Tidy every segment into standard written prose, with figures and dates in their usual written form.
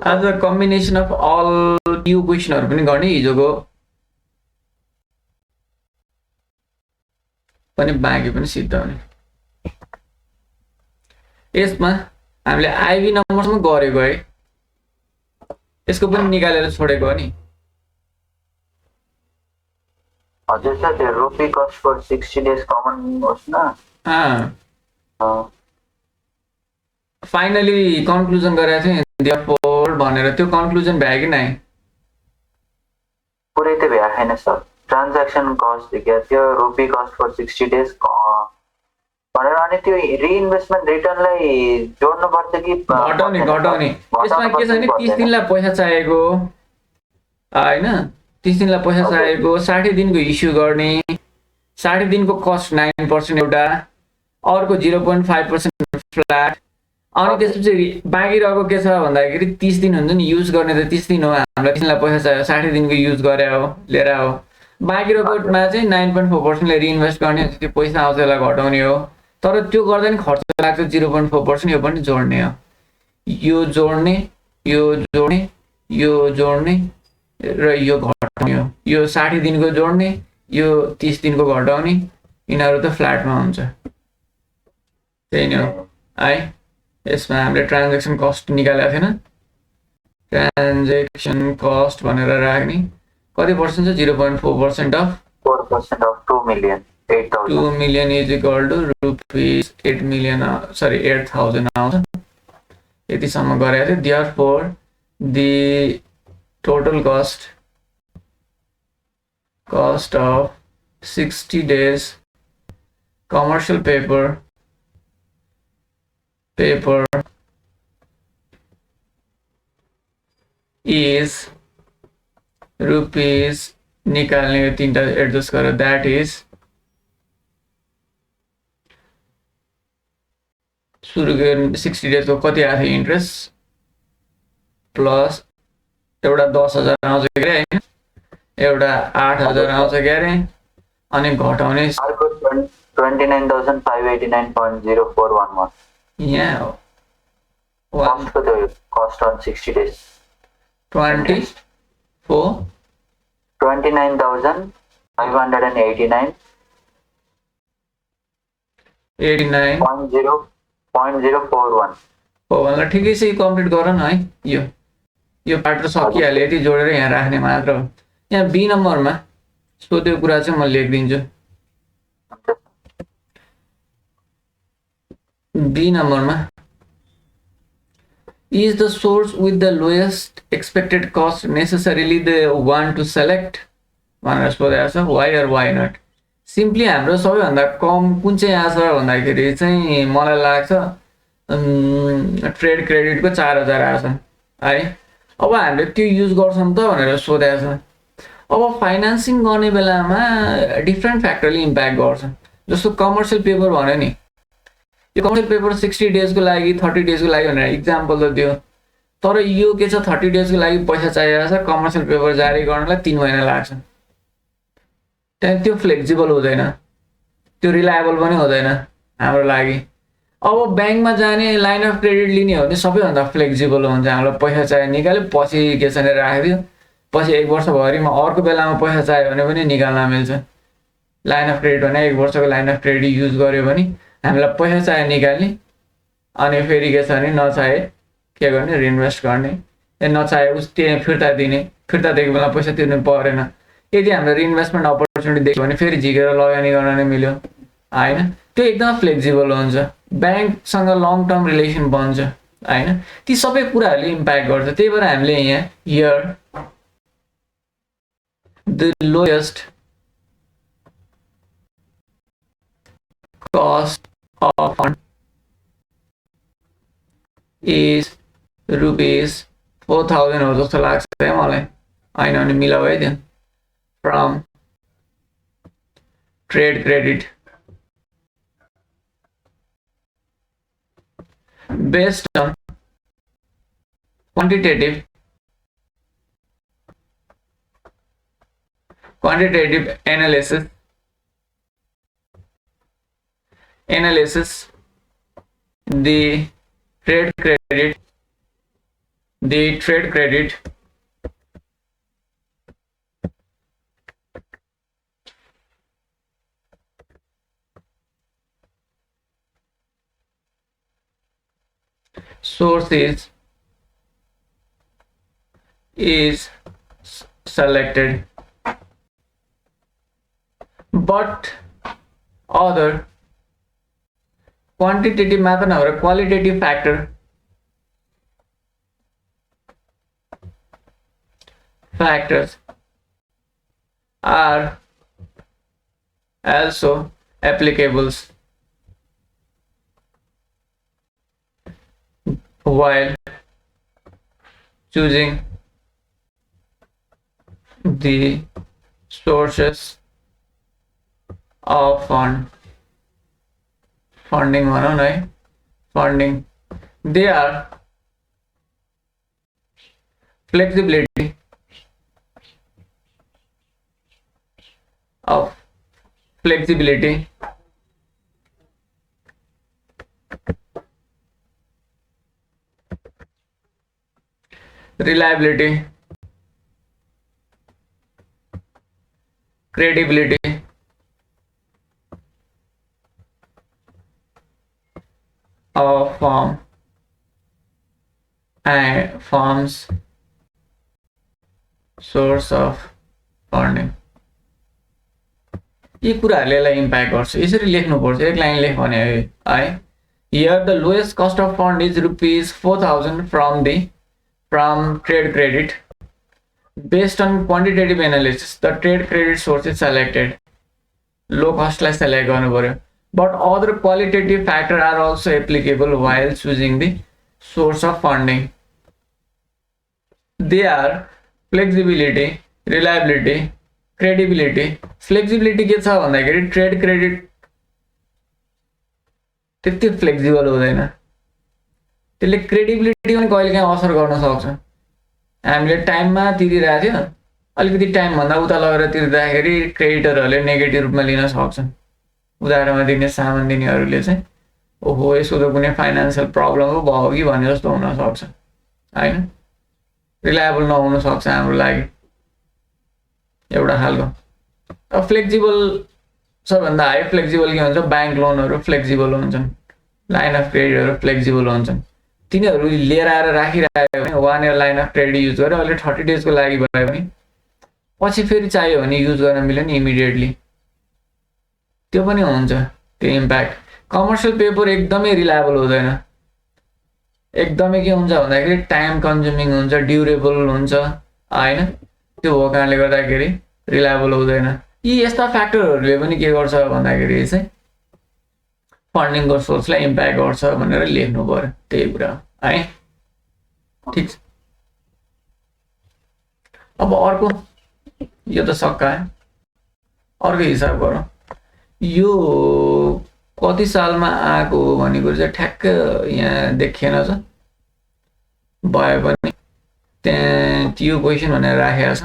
आज combination of all Q क्वेसनहरू पनि गर्ने हिजोको पनि बाँकी पनि सिद्ध हुने। यसमा हामीले आइभी नम्बरसम्म गरेको है, यसको पनि निकालेर छोडेको हो नि। हजुर सर, त्यो रुपी कस्ट फर 60 डेज कमन होस् न। फाइनली कन्क्लुजन गरेको थिएँ देयरफोर भनेर, त्यो कन्क्लुजन भ्यो कि नै? पुरै त भ्या छैन सर। ट्रान्ज्याक्सन कस्ट देखिया थियो, रुपी कस्ट फर 60 डेज भनेर, अनि त्यो रिइन्भेस्टमेन्ट रिटर्नलाई जोड्नु पर्छ कि घटाउने? यसमा के छ भने 30 दिनलाई पैसा चाहिएको हैन, 30 दिनलाई पैसा चाहिएको, 60 दिनको इस्यु गर्ने, 60 दिनको कस्ट 9% एउटा, अर्को 0.5% फ्ल्याट, अनि त्यसपछि बाँकी रहेको के छ भन्दाखेरि 30 दिन हुन्छ नि युज गर्ने, त 30 दिन हो, हामीलाई 30 दिनलाई पैसा चाहियो, 60 दिनको युज गरे हो, लिएर हो। बाँकी रहेकोमा चाहिँ 9.4%ले रिइन्भेस्ट गर्ने, त्यो पैसा आउँछ त्यसलाई घटाउने हो। तर त्यो गर्दा नि खर्च लाग्छ 0.4%, यो पनि जोड्ने हो। यो जोड्ने, यो जोड्ने, यो जोड्ने र यो घटाउने हो। यो 60 दिनको जोड्ने, यो 30 दिनको घटाउने, यिनीहरू त फ्ल्याटमा हुन्छ। त्यही नै हो है। यसमा हामीले ट्रान्ज्याक्सन कस्ट निकालेको थिएन, ट्रान्ज्याक्सन कस्ट भनेर राख्ने, कति पर्सेन्ट छ? 0.4% of 4% of 2 million 8,000। 2 million is equal to rupees 8 million, sorry 8,000 आउँछ। यतिसम्म गरेको थियो। Therefore the total cost of 60 days commercial paper is rupees, निकाल्ने यो तीनटा एडजस्ट गरेर, द्याट इज सुरु 60 डेजको कति आएको थियो इन्ट्रेस्ट, प्लस एउटा 10,000 आउँछ के अरे हैन, एउटा 8,000 आउँछ के अरे, अनि घटाउने 29,589.0411 यहाँ कस्ट अन 60 days 29,589 89.041 हो भनेर ठिकै छ। कम्प्लिट गर न है। यो पार्ट त सकिहाल्यो, यति जोडेर यहाँ राख्ने मात्र हो। यहाँ बी नम्बरमा सोधेको कुरा चाहिँ म लेखिदिन्छु। बी नम्बरमा is the source with the lowest expected cost necessarily the one to select भनेर सोधेको छ। why or why not? Simply हाम्रो सबैभन्दा कम कुन चाहिँ आछ भन्दाखेरि चाहिँ मलाई लाग्छ ट्रेड क्रेडिटको 4,000 आछ है। अब हामीले त्यो युज गर्छौँ त भनेर सोधेको छ। अब फाइनान्सिङ गर्ने बेलामा डिफ्रेन्ट फ्याक्टरले इम्प्याक्ट गर्छ। जस्तो कमर्सियल पेपर भन्यो नि, यो कमर्सियल पेपर 60 डेजको लागि 30 डेजको लागि भनेर इक्जाम्पल त दियो, तर यो के छ 30 डेजको लागि पैसा चाहिएको छ, कमर्सियल पेपर जारी गर्नलाई 3 महिना लाग्छ। त्यहाँ त्यो फ्लेक्सिबल हुँदैन, त्यो रिलायबल पनि हुँदैन हाम्रो लागि। अब ब्याङ्कमा जाने, लाइन अफ क्रेडिट लिने हो भने सबैभन्दा फ्लेक्सिबल हुन्छ। हामीलाई पैसा चाहियो निकाल्यो, पछि के छ भने राखिदियो, पछि 1 वर्षभरिमा अर्को बेलामा पैसा चाहियो भने पनि निकाल्न मिल्छ। लाइन अफ क्रेडिट भने 1 वर्षको लाइन अफ क्रेडिट युज गर्यो भने हामीलाई पैसा चाहियो निकाल्ने, अनि फेरि के छ भने नचाहे के गर्ने, रिइन्भेस्ट गर्ने, नचाहे उस त्यहाँ फिर्ता दिने, फिर्ता दिएको बेला पैसा तिर्नु परेन। यदि हाम्रो रिइन्भेस्टमेन्ट अपर्च्युनिटी देख्यो भने फेरि झिकेर लगानी गर्न नै मिल्यो हैन। त्यो एकदम फ्लेक्सिबल हुन्छ, ब्याङ्कसँग लङ टर्म रिलेसन बन्छ हैन। ती सबै कुराहरूले इम्प्याक्ट गर्छ। त्यही भएर हामीले यहाँ here the lowest cost of fund is rupees 4,000 हो जस्तो लाग्छ है मलाई, हैन भने मिलाऊ है त्यहाँ, from trade credit based on quantitative analysis the trade credit the trade credit source is selected, but other quantitative method or qualitative factors are also applicable while choosing the sources of funding funding. They are flexibility of flexibility, reliability, credibility, of firm's source of funding. यी कुराहरूले यसलाई impact गर्छ। यसरी लेख्नुपर्छ, एक line लेख भने है। Here the lowest cost of fund is ₹4,000 from trade credit. Based on quantitative analysis, the trade credit source is selected. Low cost लाई select गर्नु पर्यो, but other qualitative factors are also applicable while choosing the source of funding. They are flexibility, reliability, credibility. Flexibility के छ भन्दाखेरि trade credit त्यति flexible हुँदैन, त्यसले credibility पनि कहिलेकाहीँ असर गर्न सक्छ। हामीले टाइममा तिरिरहेको थियो, अलिकति टाइमभन्दा उता लगेर तिर्दाखेरि क्रेडिटरहरूले नेगेटिभ रूपमा लिन सक्छन्। उधारोमा दिने सामान दिनेहरूले चाहिँ ओहो यसको त कुनै फाइनेन्सियल प्रब्लम पो भयो कि भन्ने जस्तो हुनसक्छ होइन, रिलायबल नहुन सक्छ हाम्रो लागि एउटा खालको। अब फ्लेक्सिबल सबभन्दा हाई फ्लेक्सिबल के हुन्छ, ब्याङ्क लोनहरू फ्लेक्सिबल हुन्छन्, लाइन अफ क्रेडिटहरू फ्लेक्सिबल हुन्छन्। तिनीहरू लिएर आएर राखिरहेको भने 1 year line of credit use गरेर अहिले 30 डेजको लागि भयो भने पछि फेरि चाहियो भने युज गर्न मिल्यो नि इमिडिएटली, त्यो पनि हुन्छ त्यो इम्प्याक्ट। कमर्सियल पेपर एकदमै रिलायबल हुँदैन, एकदमै के हुन्छ भन्दाखेरि टाइम कन्ज्युमिङ हुन्छ, ड्युरेबल हुन्छ होइन, त्यो भएको कारणले गर्दाखेरि रिलायबल हुँदैन। यी यस्ता फ्याक्टरहरूले पनि के गर्छ भन्दाखेरि चाहिँ फन्डिङको सोर्सलाई इम्प्याक्ट गर्छ भनेर लेख्नु पर्यो, त्यही कुरा है। ठिक छ, अब अर्को यो त सक्का अर्को हिसाब गरौँ। यो कति सालमा आएको हो भन्ने कुरो चाहिँ ठ्याक्क यहाँ देखिएन छ, भए पनि त्यहाँ त्यो क्वेसन भनेर राखेको छ,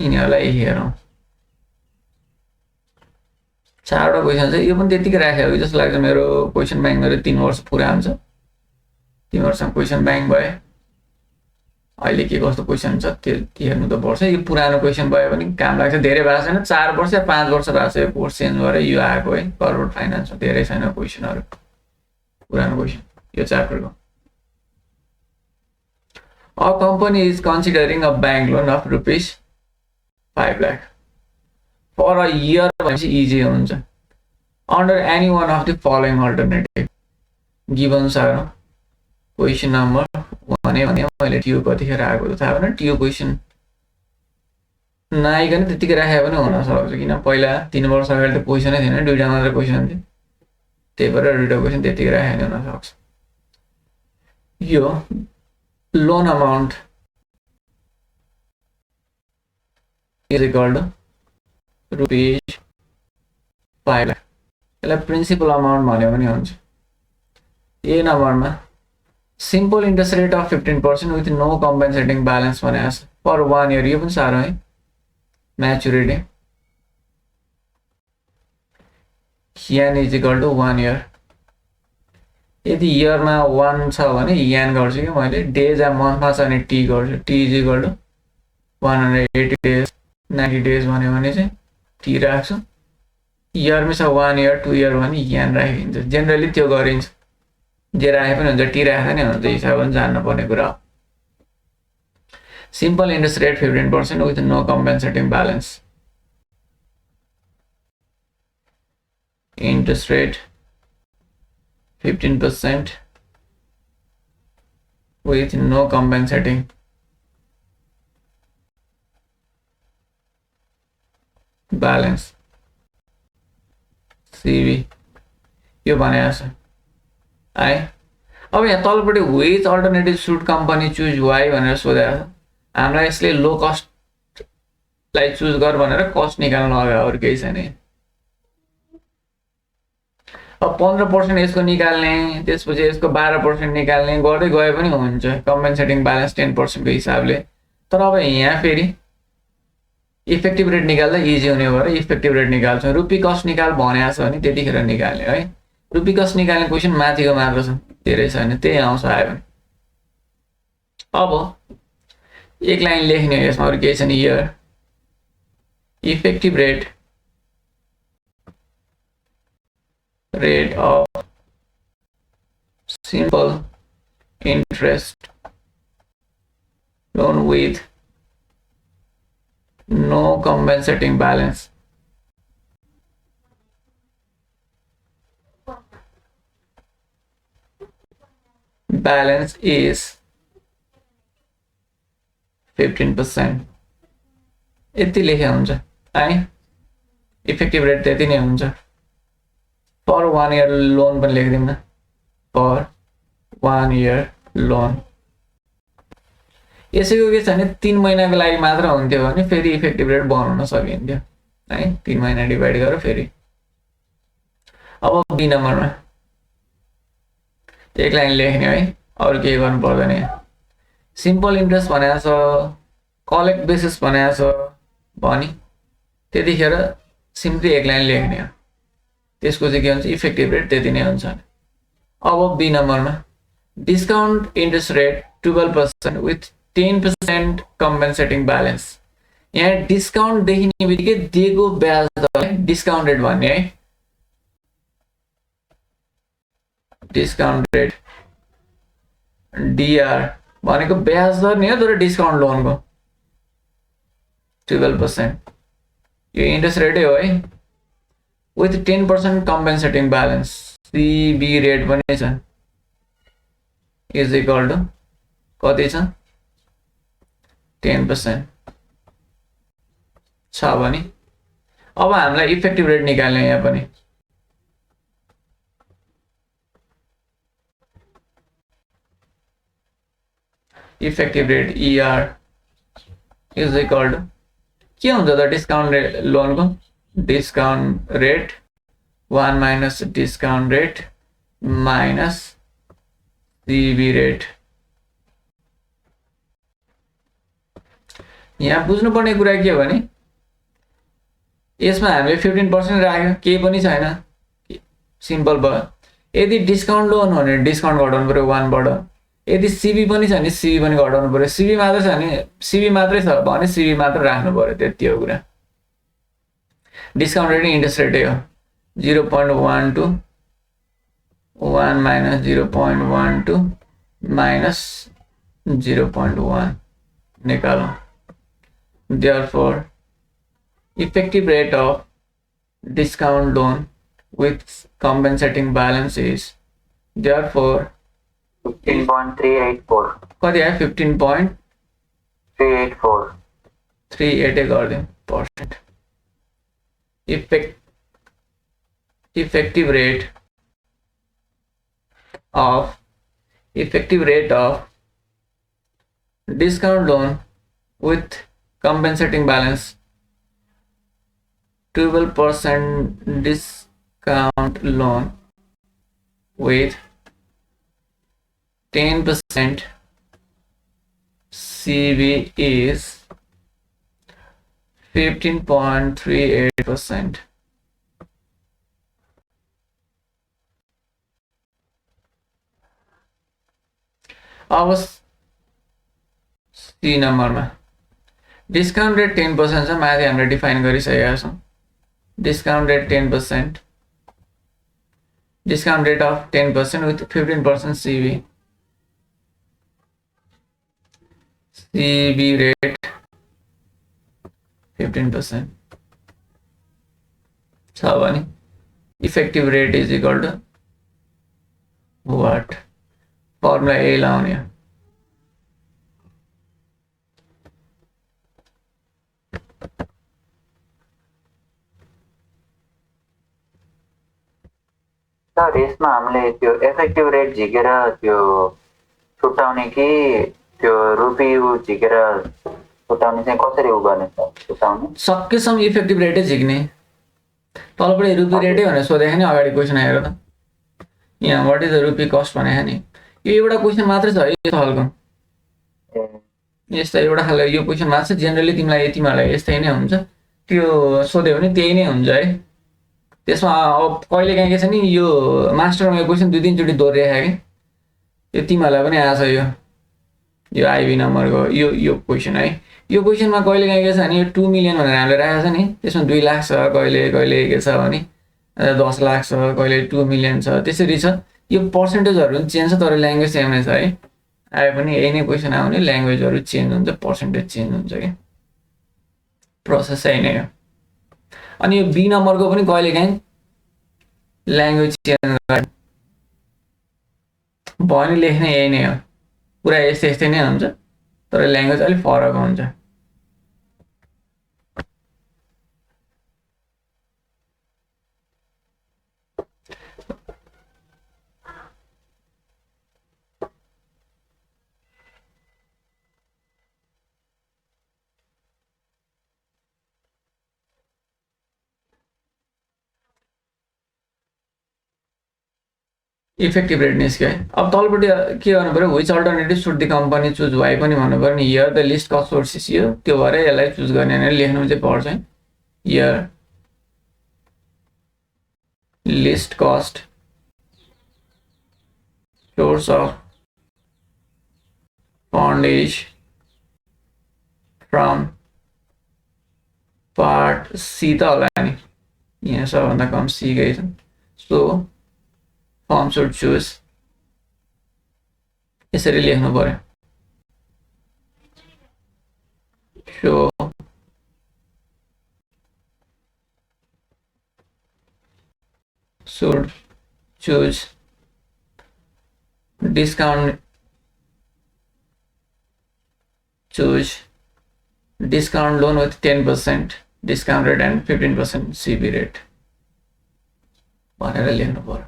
यिनीहरूलाई हेरौँ। 4वटा क्वेसन छ, यो पनि त्यतिकै राखेको कि जस्तो लाग्छ मेरो। क्वेसन ब्याङ्क गरेर 3 वर्ष पुरा हुन्छ, 3 वर्षमा क्वेसन ब्याङ्क भए अहिले के कस्तो क्वेसन छ त्यो हेर्नु त पर्छ। यो पुरानो क्वेसन भयो भने काम लाग्छ, धेरै भएको छैन, 4 वर्ष या 5 वर्ष भएको छ यो कोर्स चेन्ज गरेर यो आएको है। कर्पोरेट फाइनेन्समा धेरै छैन क्वेसनहरू, पुरानो क्वेसन यो च्याप्टरको। A company is considering a bank loan of ₹5 lakh for a year भनेपछि इजी हुन्छ। Under any one of the following alternative given सार क्वेसन नम्बर भने मैले टिओ कतिखेर आएको थाहा भएन, टिओ क्वेसन नआइकन त्यतिकै राखेको पनि हुनसक्छ, किन पहिला 3 वर्ष अगाडि त क्वेसनै थिएन, 2टा मात्र क्वेसन थियो, त्यही भएर 2टा क्वेसन त्यतिकै राखेको हुनसक्छ। यो loan amount is equal to ₹5 lakh, यसलाई प्रिन्सिपल अमाउन्ट भन्यो भने हुन्छ। यही नम्बरमा simple interest rate of 15% with no compensating balance भनेको छ पर 1 इयर। यो पनि साह्रो है, maturity n is equal to 1 year. यदि इयरमा 1 छ भने यान गर्छु कि मैले डेज एन्ड मन्थमा छ भने टी गर्छु T is equal to 180 days 90 days भन्यो भने चाहिँ टी राख्छु इयरमै छ 1 इयर 2 इयर भने यान राखिन्छ जेनरली त्यो गरिन्छ जे राखे पनि हुन्छ टी राख्दा नि हुन्छ हिसाब पनि जान्नुपर्ने कुरा हो simple interest rate 15% with no compensating balance interest rate 15% with no compensating balance CV यो भनेको छ है अब यहाँ तलपट्टि which alternative should company choose why भनेर सोधेको छ हामीलाई यसले लो कस्टलाई चुज गर भनेर कस्ट निकाल्नु अगाडि अरू केही छैन अब 15% यसको निकाल्ने त्यसपछि यसको 12% निकाल्ने गर्दै गए पनि हुन्छ कम्पेन्सेटिङ ब्यालेन्स 10% को हिसाबले तर अब यहाँ फेरि इफेक्टिभ रेट निकाल्दा इजी हुने भएर इफेक्टिभ रेट निकाल्छौँ रुपी कस्ट निकाल भनेको छ भने त्यतिखेर निकाल्ने है रुपी कस्ट निकाल्ने क्वेसन माथिको मात्र छ धेरै छैन त्यही आउँछ आयो भने अब एक लाइन लेख्ने हो यसमा अरू केही छैन here effective rate of simple interest loan with no compensating balance is 15% यति लेखे हुन्छ है इफेक्टिभ रेट त्यति नै हुन्छ पर 1 इयर लोन पनि लेखिदिउँ न पर 1 इयर लोन यसैको के छ भने 3 महिनाको लागि मात्र हुन्थ्यो भने फेरि इफेक्टिभ रेट बनाउन सकिन्थ्यो है 3 महिना डिभाइड गरेर फेरि अब बी नम्बरमा एक लाइन लेख्ने है अरू केही गर्नु पर्दैन सिम्पल इन्ट्रेस्ट भनेको छ कलेक्ट बेसिस भनेको छ भनी त्यतिखेर सिम्पली एक लाइन लेख्ने हो त्यसको चाहिँ के हुन्छ इफेक्टिभ रेट त्यति नै हुन्छ अब बी नम्बरमा discount interest rate 12% with 10% compensating balance यहाँ डिस्काउन्ट देखिने बित्तिकै दिएको ब्याज दर डिस्काउन्ट रेट भन्ने है डिस्काउन्ट रेट डिआर भनेको ब्याज दर नि हो तर डिस्काउन्ट लोनको 12% यो इन्ट्रेस्ट रेटै हो है with 10% compensating balance CB rate पनि छ इज इक्वल टु कति छ 10% छ भने अब हामीलाई इफेक्टिभ रेट निकाल्ने यहाँ पनि effective rate ER is equal to के हुन्छ त डिस्काउन्ट रेट लोनको discount rate 1 minus discount rate minus सिबी रेट यहाँ बुझ्नुपर्ने कुरा के हो भने यसमा हामीले 15% राख्यो केही पनि छैन सिम्पल भयो यदि डिस्काउन्ट लोन हो भने डिस्काउन्ट घटाउनु पर्यो 1 बाट यदि सिबी पनि छ भने सिबी पनि घटाउनु पर्यो सिबी मात्रै छ भने सिबी मात्रै छ भने सिबी मात्र राख्नु पर्यो त्यति हो कुरा डिस्काउन्ट रेट इन्ट्रेस्ट रेटै हो 0.12 1 minus 0.12 minus 0.1 निकालौँ therefore effective rate of discount loan with compensating balance is therefore 15.384 कति आयो 15.384 38 गरिदिउँ percent effective rate of discount loan with compensating balance 12% discount loan with 10% CV is 15.38%. अब सी नम्बरमा discount rate 10% छ, माथि हामीले डिफाइन गरिसकेका छौँ। Discount rate 10%, discount rate of 10% with 15% CB. CB rate 15% छ भने effective rate is equal to what? Formula ए लाउने। सर यसमा हामीले त्यो इफेक्टिभ रेट झिकेर त्यो छुट्याउने कि त्यो रुपियाँ झिकेर छुट्याउने चाहिँ कसरी उ गर्ने सर? छुट्याउने सकेसम्म इफेक्टिभ रेटै झिक्ने। तलपट्टि रुपियाँ रेटै भनेर सोधेको नि अगाडि क्वेसन आएर त यहाँ वाट इज द रुपियाँ कस्ट भनेको नि। यो एउटा क्वेसन मात्रै छ है यस्तो खालको। यस्तो एउटा खालको यो क्वेसन मात्र जेनरली तिमीलाई तिमीहरूलाई यस्तै नै हुन्छ। त्यो सोध्यो भने त्यही नै हुन्छ है। त्यसमा अब कहिले काहीँ के छ नि यो मास्टरमा यो क्वेसन 2-3 चोटि दोहोऱ्याएको कि यो तिमीहरूलाई पनि आएको छ। यो आइबी नम्बरको यो क्वेसन है। यो क्वेसनमा कहिले काहीँ के छ भने यो 2 मिलियन भनेर हामीले राखेको छ नि, त्यसमा 2 लाख छ, कहिले के छ भने 10 लाख छ, कहिले 2 मिलियन छ, त्यसरी छ। यो पर्सेन्टेजहरू पनि चेन्ज छ तर ल्याङ्ग्वेज सेम नै छ है। आए पनि यही नै क्वेसन आउने, ल्याङ्ग्वेजहरू चेन्ज हुन्छ, पर्सेन्टेज चेन्ज हुन्छ कि प्रोसेस यही नै हो। अनि यो बी नम्बरको पनि कहिले काहीँ ल्याङ्ग्वेज चेन्ज गर्ने भने लेख्ने यही नै हो। पुरा यस्तै नै हुन्छ तर ल्याङ्ग्वेज अलिक फरक हुन्छ। इफेक्टिभ रेट निस्क्यो है। अब तलपट्टि के गर्नु पऱ्यो, which alternative should the company choose why पनि भन्नु पऱ्यो नि। Here the least cost sources यो त्यो भएर यसलाई चुज गर्ने भनेर लेख्नु चाहिँ पर्छ है। Here least cost source of fund is from part C त होला नि, यहाँ सबभन्दा कम सी गई छ। सो फर्म सुड चुज यसरी लेख्नु पर्यो। So should choose discount loan with 10% discount rate and 15% CB rate भनेर लेख्नु पर्यो।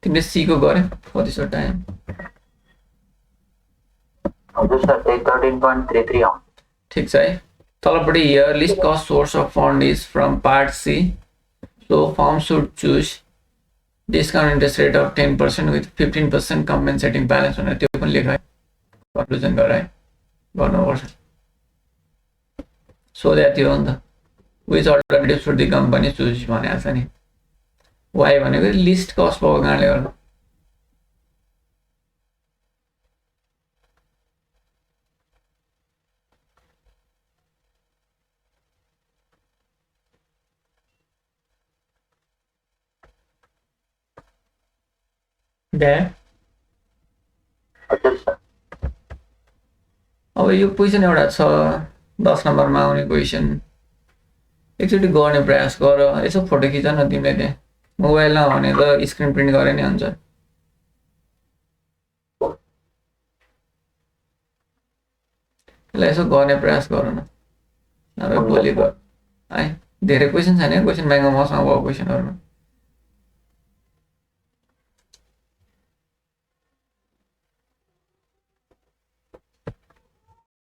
तिमीले सी को गरे for this time हजुर सर 13.33 आउँछ। ठीक छ है। तलपट्टि here list cost source of fund is from part C, so firm should choose discount interest rate of 10% with 15% compensating balance भनेर त्यो पनि लेख है, कन्क्लुजन गर है, गर्नुपर्छ। सो द्याट त्यो हो नि त which alternative should the company choose भनेको छ नि। वाइ भनेको लिस्ट कस्ट भएको कारणले गर्दा अब यो क्वेसन एउटा छ 10 नम्बरमा आउने क्वेसन, एकचोटि गर्ने प्रयास गर। यसो फोटो खिच न तिमीले, त्यहाँ मोबाइल नभने त स्क्रिन प्रिन्ट गरे नि हुन्छ। यसलाई यसो गर्ने प्रयास गर न, नभए भोलि गर है। धेरै क्वेसन छैन क्वेसन ब्याङ्कमा मसँग भएको क्वेसनहरूमा।